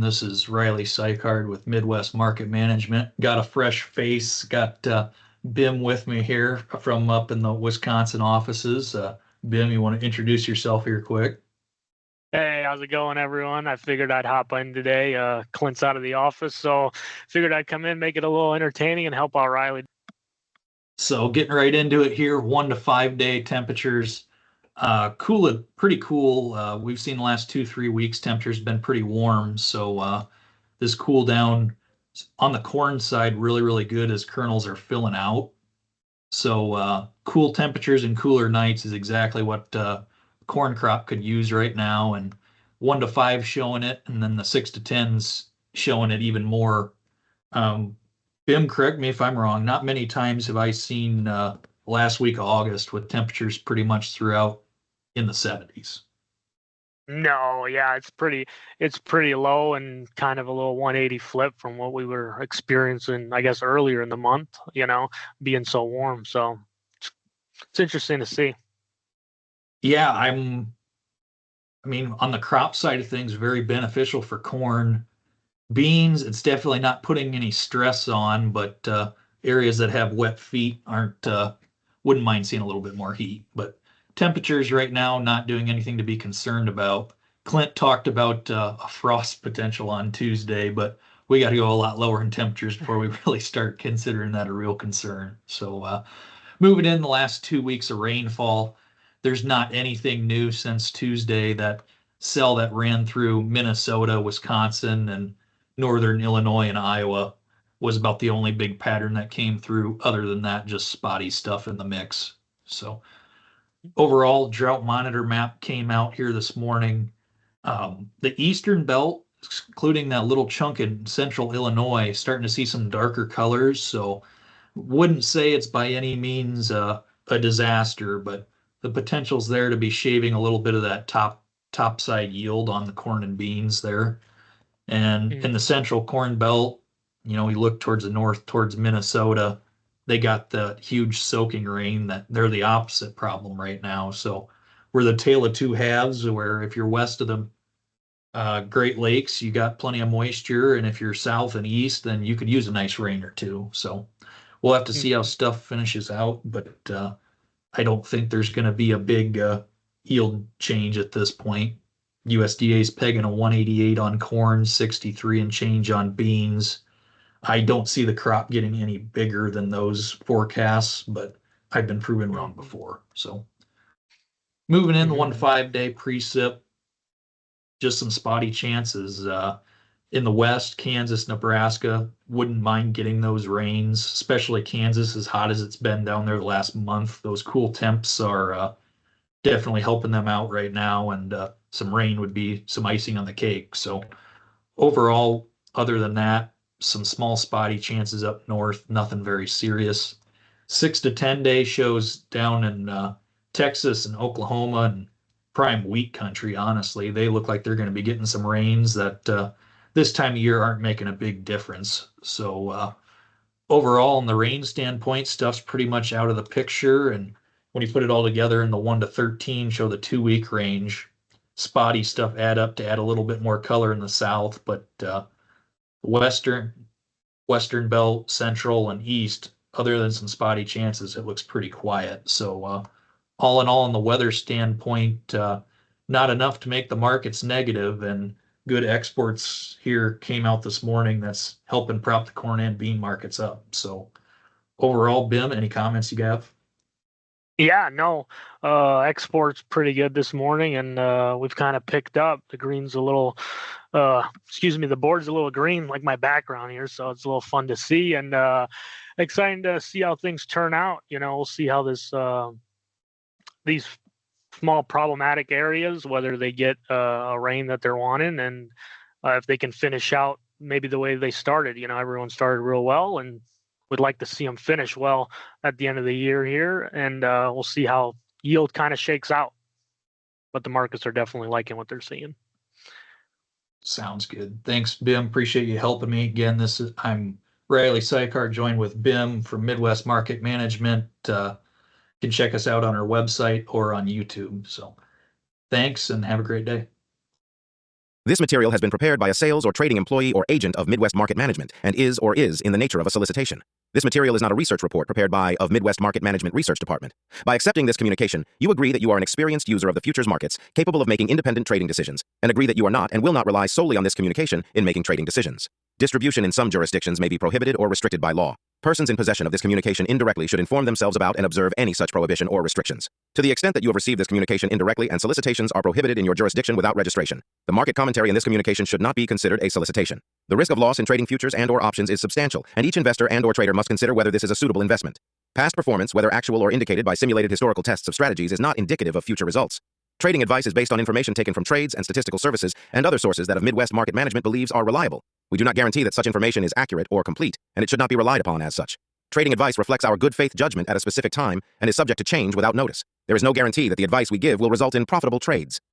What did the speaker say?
This is Riley Sykard with Midwest Market Management. Got a fresh face, got Bim with me here from up in the Wisconsin offices. Bim, you want to introduce yourself here quick? Hey, how's it going, everyone? I figured I'd hop in today. Clint's out of the office, so figured I'd come in, make it a little entertaining, and help out Riley. So getting right into it here, 1 to 5 day temperatures. Pretty cool. We've seen the last 2, 3 weeks, temperatures been pretty warm. So this cool down on the corn side, really, really good as kernels are filling out. So cool temperatures and cooler nights is exactly what corn crop could use right now. And 1 to 5 showing it, and then the 6 to 10s showing it even more. Bim, correct me if I'm wrong. Not many times have I seen last week of August with temperatures pretty much throughout in the 70s. No, yeah, it's pretty low and kind of a little 180 flip from what we were experiencing, I guess, earlier in the month, being so warm. So it's interesting to see. Yeah, on the crop side of things, very beneficial for corn. Beans, it's definitely not putting any stress on, but areas that have wet feet aren't wouldn't mind seeing a little bit more heat. But temperatures right now not doing anything to be concerned about. Clint talked about a frost potential on Tuesday, but we got to go a lot lower in temperatures before we really start considering that a real concern. So moving in the last 2 weeks of rainfall, there's not anything new since Tuesday. That cell that ran through Minnesota, Wisconsin, and northern Illinois and Iowa was about the only big pattern that came through. Other than that, just spotty stuff in the mix. So overall, drought monitor map came out here this morning. The eastern belt, including that little chunk in central Illinois, starting to see some darker colors. So wouldn't say it's by any means a disaster, but the potential's there to be shaving a little bit of that top side yield on the corn and beans there. And in the central corn belt, we look towards the north, towards Minnesota, they got the huge soaking rain that they're the opposite problem right now. So we're the tale of two halves, where if you're west of the Great Lakes, you got plenty of moisture, and if you're south and east, then you could use a nice rain or two. So we'll have to see how stuff finishes out, but I don't think there's going to be a big yield change at this point. USDA is pegging a 188 on corn, 63 and change on beans. I don't see the crop getting any bigger than those forecasts, but I've been proven wrong before. So moving in the 1 to 5 day precip, just some spotty chances. In the west, Kansas, Nebraska, wouldn't mind getting those rains, especially Kansas, as hot as it's been down there the last month. Those cool temps are definitely helping them out right now, and some rain would be some icing on the cake. So overall, other than that, some small spotty chances up north, nothing very serious. 6 to 10 day shows down in Texas and Oklahoma and prime wheat country. Honestly, they look like they're going to be getting some rains that this time of year aren't making a big difference. So overall, in the rain standpoint, stuff's pretty much out of the picture. And when you put it all together in the 1 to 13 show the 2 week range, spotty stuff add up to add a little bit more color in the south, but western belt, central, and east, other than some spotty chances, it looks pretty quiet. So all in all, in the weather standpoint, not enough to make the markets negative, and good exports here came out this morning that's helping prop the corn and bean markets up. So overall, Bim, any comments you have? Yeah, no, export's pretty good this morning, and we've kind of picked up. The green's a little, the board's a little green, like my background here, so it's a little fun to see, and exciting to see how things turn out. We'll see how these small problematic areas, whether they get a rain that they're wanting, and if they can finish out maybe the way they started. Everyone started real well, and would like to see them finish well at the end of the year here, and we'll see how yield kind of shakes out. But the markets are definitely liking what they're seeing. Sounds good. Thanks, Bim. Appreciate you helping me again. I'm Riley Sykard, joined with Bim from Midwest Market Management. You can check us out on our website or on YouTube. So thanks and have a great day. This material has been prepared by a sales or trading employee or agent of Midwest Market Management and is in the nature of a solicitation. This material is not a research report prepared by of Midwest Market Management Research Department. By accepting this communication, you agree that you are an experienced user of the futures markets, capable of making independent trading decisions, and agree that you are not and will not rely solely on this communication in making trading decisions. Distribution in some jurisdictions may be prohibited or restricted by law. Persons in possession of this communication indirectly should inform themselves about and observe any such prohibition or restrictions. To the extent that you have received this communication indirectly and solicitations are prohibited in your jurisdiction without registration, the market commentary in this communication should not be considered a solicitation. The risk of loss in trading futures and/or options is substantial, and each investor and/or trader must consider whether this is a suitable investment. Past performance, whether actual or indicated by simulated historical tests of strategies, is not indicative of future results. Trading advice is based on information taken from trades and statistical services and other sources that of Midwest Market Management believes are reliable. We do not guarantee that such information is accurate or complete, and it should not be relied upon as such. Trading advice reflects our good faith judgment at a specific time and is subject to change without notice. There is no guarantee that the advice we give will result in profitable trades.